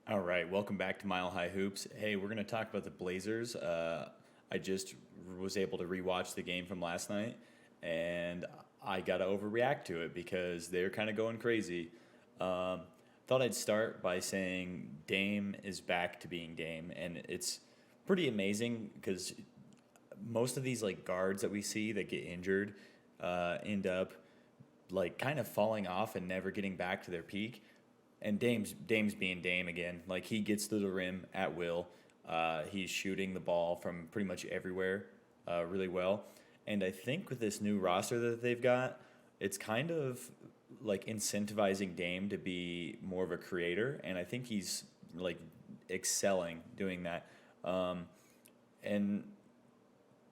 All right, welcome back to Mile High Hoops. Hey, we're going to talk about the Blazers. I just was able to rewatch the game from last night, and I got to overreact to it because they're kind of going crazy. Um, Thought I'd start by saying Dame is back to being Dame, and it's pretty amazing because most of these like guards that we see that get injured end up like kind of falling off and never getting back to their peak. And Dame's being Dame again. Like he gets to the rim at will. He's shooting the ball from pretty much everywhere, really well. And I think with this new roster that they've got, it's kind of like incentivizing Dame to be more of a creator, and I think he's like excelling doing that. Um, and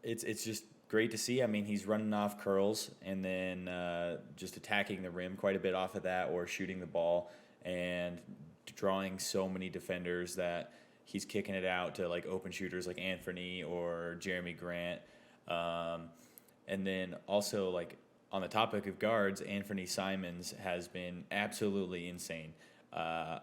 it's just great to see. I mean, he's running off curls and then just attacking the rim quite a bit off of that, or shooting the ball and drawing so many defenders that he's kicking it out to like open shooters like Anfernee or Jeremy Grant. Um, and then also like on the topic of guards, Anthony Simons has been absolutely insane. Uh,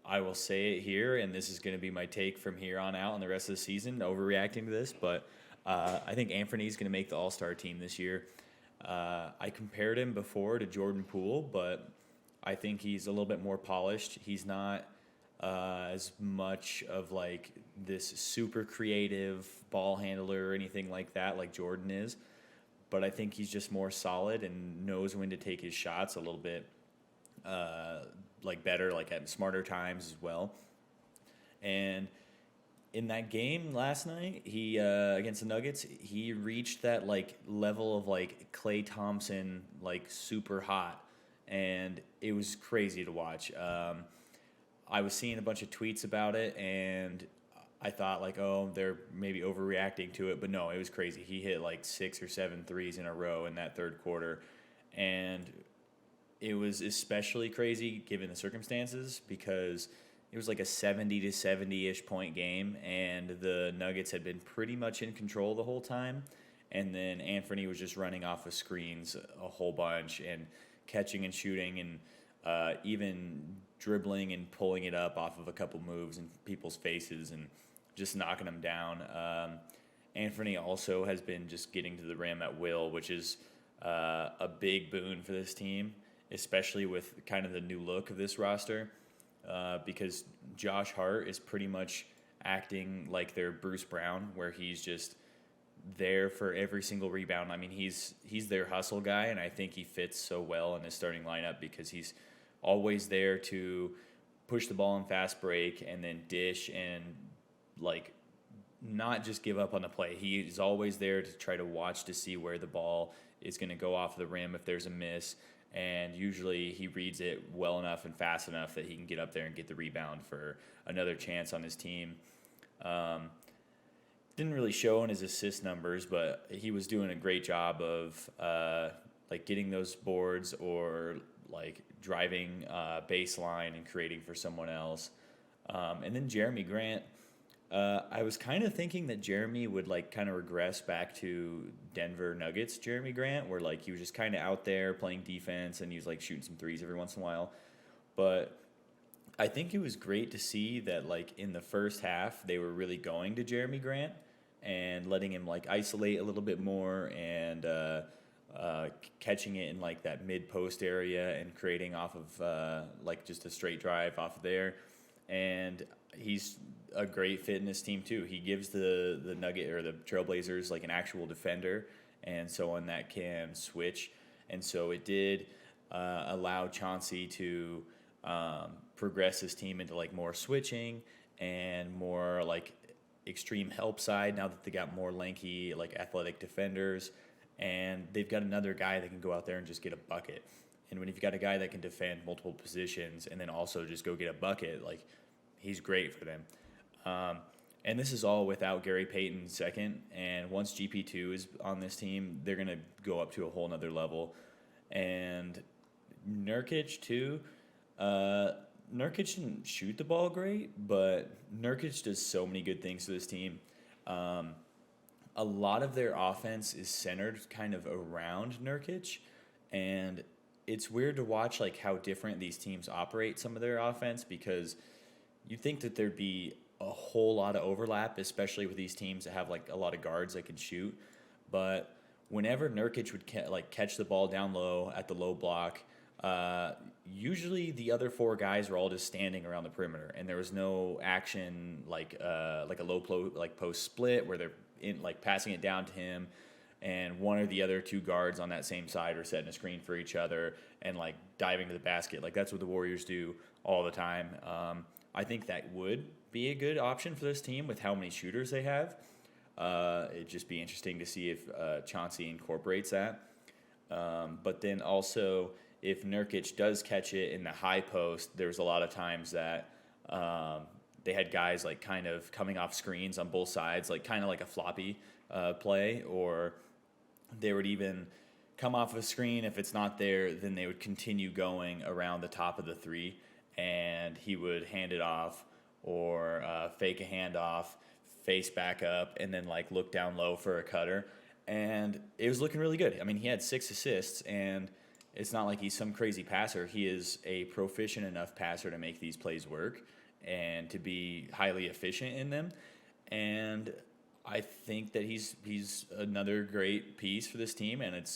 I will say it here, and this is going to be my take from here on out and the rest of the season, overreacting to this, but I think Anthony is going to make the All Star team this year. I compared him before to Jordan Poole, but I think he's a little bit more polished. He's not as much of like this super creative ball handler or anything like that, like Jordan is. But I think he's just more solid and knows when to take his shots a little bit uh, like better, like at smarter times as well. And in that game last night, he against the Nuggets, he reached that like level of like Clay Thompson, like super hot, and it was crazy to watch. I was seeing a bunch of tweets about it, and I thought like, oh, they're maybe overreacting to it, but no, it was crazy. He hit like 6 or 7 threes in a row in that third quarter, and it was especially crazy given the circumstances because it was like a 70 to 70-ish point game, and the Nuggets had been pretty much in control the whole time. And then Anthony was just running off of screens a whole bunch and catching and shooting and even dribbling and pulling it up off of a couple moves in people's faces and just knocking them down. Anthony also has been just getting to the rim at will, which is a big boon for this team, especially with kind of the new look of this roster, because Josh Hart is pretty much acting like their Bruce Brown, where he's just there for every single rebound. I mean, he's their hustle guy, and I think he fits so well in the starting lineup because he's always there to push the ball in fast break and then dish and like not just give up on the play. He's always there to try to watch to see where the ball is going to go off the rim if there's a miss, and usually he reads it well enough and fast enough that he can get up there and get the rebound for another chance on his team. Um, didn't really show in his assist numbers, but he was doing a great job of like getting those boards or like driving baseline and creating for someone else. And then Jeremy Grant, I was kind of thinking that Jeremy would like kind of regress back to Denver Nuggets Jeremy Grant, where like he was just kind of out there playing defense and he was like shooting some threes every once in a while. But I think it was great to see that like in the first half they were really going to Jeremy Grant and letting him like isolate a little bit more and catching it in like that mid post area and creating off of like just a straight drive off of there. And he's a great fit in this team too. He gives the Nugget or the Trailblazers like an actual defender and someone that can switch. And so it did allow Chauncey to progress his team into like more switching and more like extreme help side now that they got more lanky like athletic defenders, and they've got another guy that can go out there and just get a bucket. And when you've got a guy that can defend multiple positions and then also just go get a bucket, like he's great for them. Um, and this is all without Gary Payton second. And once GP2 is on this team, they're going to go up to a whole nother level. And Nurkic, too. Nurkic didn't shoot the ball great, but Nurkic does so many good things to this team. Um, a lot of their offense is centered kind of around Nurkic, and it's weird to watch like how different these teams operate some of their offense because you'd think that there'd be a whole lot of overlap, especially with these teams that have like a lot of guards that can shoot. But whenever Nurkic would catch the ball down low at the low block, uh, usually the other four guys were all just standing around the perimeter, and there was no action like a post split where they're in like passing it down to him, and one or the other two guards on that same side are setting a screen for each other and like diving to the basket. Like that's what the Warriors do all the time. I think that would be a good option for this team with how many shooters they have. It'd just be interesting to see if Chauncey incorporates that. But then also, if Nurkic does catch it in the high post, there's a lot of times that they had guys like kind of coming off screens on both sides, like kind of like a floppy play, or they would even come off a screen. If it's not there, then they would continue going around the top of the three, and he would hand it off or fake a handoff, face back up, and then like look down low for a cutter. And it was looking really good. I mean, he had 6 assists, and it's not like he's some crazy passer. He is a proficient enough passer to make these plays work and to be highly efficient in them. And I think that he's another great piece for this team. And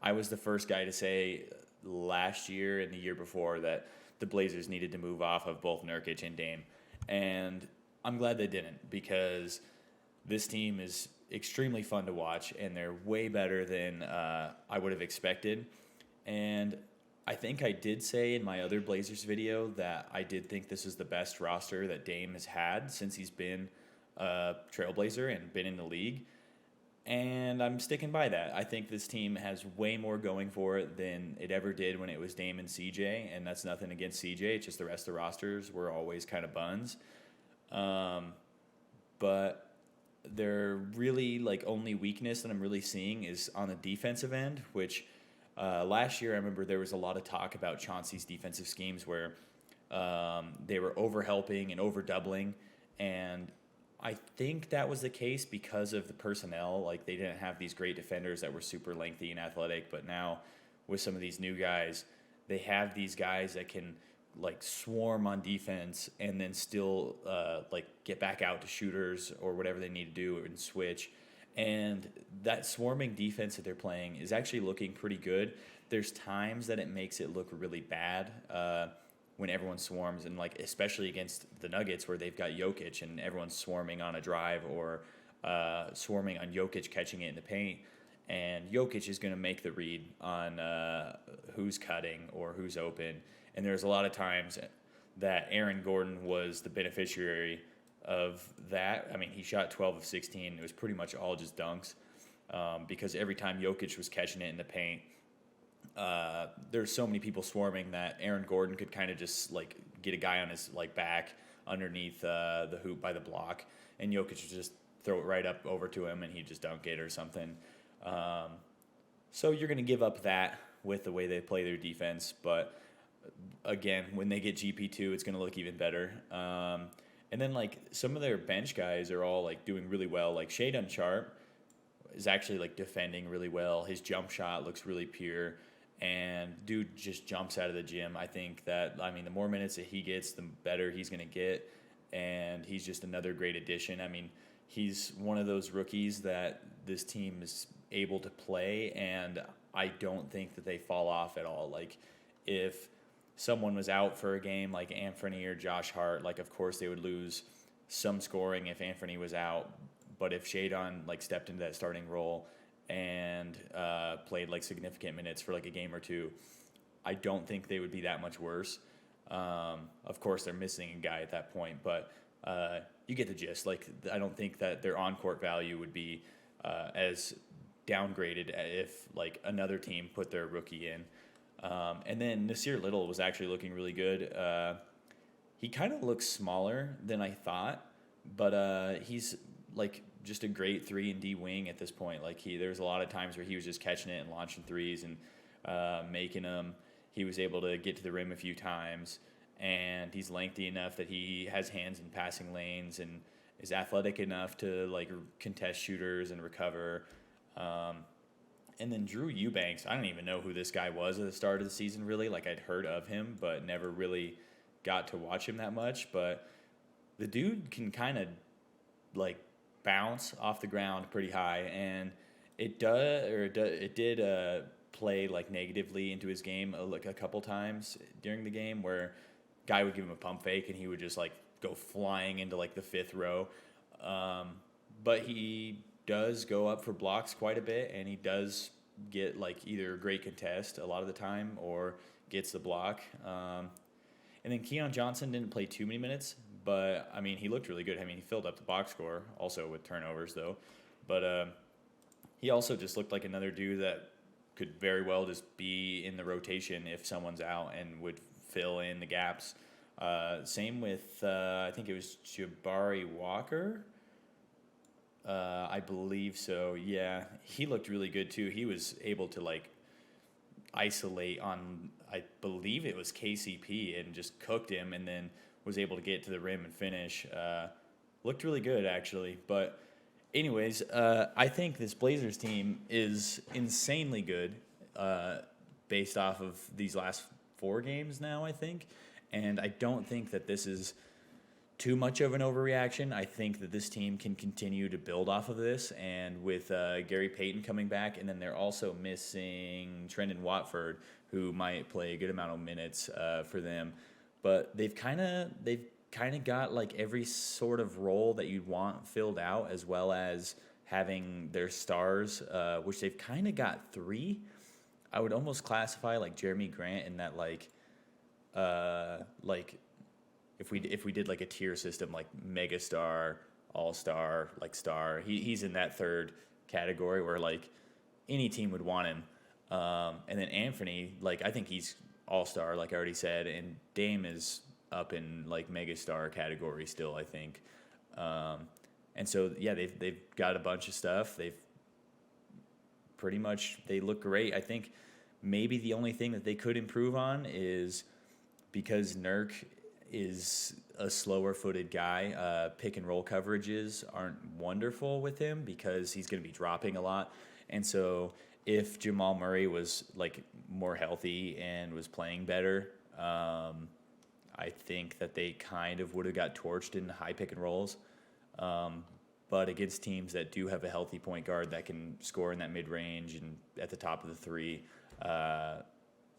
I was the first guy to say last year and the year before that the Blazers needed to move off of both Nurkic and Dame. And I'm glad they didn't, because this team is extremely fun to watch, and they're way better than I would have expected. And I think I did say in my other Blazers video that I did think this is the best roster that Dame has had since he's been a Trailblazer and been in the league. And I'm sticking by that. I think this team has way more going for it than it ever did when it was Dame and CJ, and that's nothing against CJ. It's just the rest of the rosters were always kind of buns. But their really like only weakness that I'm really seeing is on the defensive end, which last year I remember there was a lot of talk about Chauncey's defensive schemes where they were over-helping and over-doubling, and I think that was the case because of the personnel. Like, they didn't have these great defenders that were super lengthy and athletic, but now with some of these new guys, they have these guys that can like swarm on defense and then still like get back out to shooters or whatever they need to do and switch. And that swarming defense that they're playing is actually looking pretty good. There's times that it makes it look really bad when everyone swarms, and like especially against the Nuggets where they've got Jokic and everyone's swarming on a drive or swarming on Jokic catching it in the paint. And Jokic is going to make the read on who's cutting or who's open. And there's a lot of times that Aaron Gordon was the beneficiary of that. I mean, he shot 12 of 16. It was pretty much all just dunks because every time Jokic was catching it in the paint, there's so many people swarming that Aaron Gordon could kind of just like get a guy on his like back underneath the hoop by the block, and Jokic would just throw it right up over to him and he'd just dunk it or something. So you're going to give up that with the way they play their defense, but again, when they get GP2, it's going to look even better. And then like some of their bench guys are all like doing really well. Like Shadon Sharp is actually like defending really well. His jump shot looks really pure, and dude just jumps out of the gym. I think that, I mean, the more minutes that he gets, the better he's going to get, and he's just another great addition. I mean, he's one of those rookies that this team is able to play, and I don't think that they fall off at all. Like, if someone was out for a game like Anfernee or Josh Hart, like, of course they would lose some scoring if Anfernee was out. But if Shadon like stepped into that starting role and played like significant minutes for like a game or two, I don't think they would be that much worse. Of course, they're missing a guy at that point, but you get the gist. Like, I don't think that their on-court value would be as downgraded if like another team put their rookie in. And then Nasir Little was actually looking really good. He kind of looks smaller than I thought, but he's like just a great 3-and-D wing at this point. Like, there's a lot of times where he was just catching it and launching threes and making them. He was able to get to the rim a few times, and he's lengthy enough that he has hands in passing lanes and is athletic enough to like contest shooters and recover. And then Drew Eubanks, I don't even know who this guy was at the start of the season, really. Like, I'd heard of him, but never really got to watch him that much, but the dude can kind of like bounce off the ground pretty high, and it did play like negatively into his game like a couple times during the game where guy would give him a pump fake and he would just like go flying into like the fifth row. But he does go up for blocks quite a bit, and he does get like either a great contest a lot of the time or gets the block. And then Keon Johnson didn't play too many minutes, but I mean he looked really good. I mean he filled up the box score also with turnovers though, but he also just looked like another dude that could very well just be in the rotation if someone's out and would fill in the gaps. Same with I think it was Jabari Walker. I believe so. Yeah, he looked really good too. He was able to like isolate on, I believe it was KCP, and just cooked him, and then was able to get to the rim and finish. Looked really good actually. But anyways, I think this Blazers team is insanely good based off of these last 4 games now, I think. And I don't think that this is too much of an overreaction. I think that this team can continue to build off of this, and with Gary Payton coming back, and then they're also missing Trendon Watford, who might play a good amount of minutes for them. But they've kind of got like every sort of role that you'd want filled out, as well as having their stars, which they've kind of got 3. I would almost classify like Jeremy Grant in that like if we did like a tier system, like megastar, all-star, like star, he's in that third category where like any team would want him. And then Anfernee, like I think he's all-star, like I already said, and Dame is up in like megastar category still, I think. And so yeah, they've got a bunch of stuff. They look great. I think maybe the only thing that they could improve on is because Nurk is a slower-footed guy. Pick and roll coverages aren't wonderful with him because he's going to be dropping a lot. And so if Jamal Murray was like more healthy and was playing better, I think that they kind of would have got torched in high pick and rolls. But against teams that do have a healthy point guard that can score in that mid-range and at the top of the 3,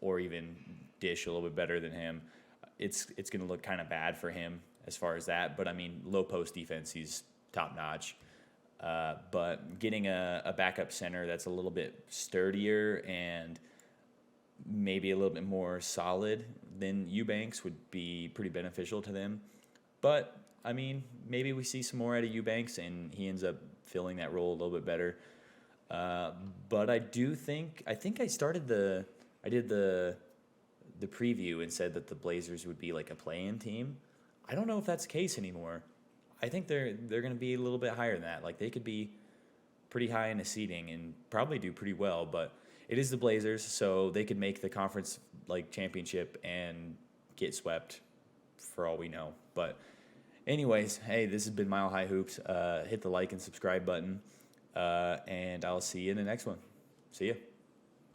or even dish a little bit better than him, it's going to look kind of bad for him as far as that. But, I mean, low post defense, he's top-notch. But getting a backup center that's a little bit sturdier and maybe a little bit more solid than Eubanks would be pretty beneficial to them. But, I mean, maybe we see some more out of Eubanks and he ends up filling that role a little bit better. But I think I did the preview and said that the Blazers would be like a play-in team. I don't know if that's the case anymore. I think they're going to be a little bit higher than that. Like they could be pretty high in the seeding and probably do pretty well, but it is the Blazers, so they could make the conference like championship and get swept for all we know. But anyways, hey, this has been Mile High Hoops. Hit the like and subscribe button, and I'll see you in the next one. See ya.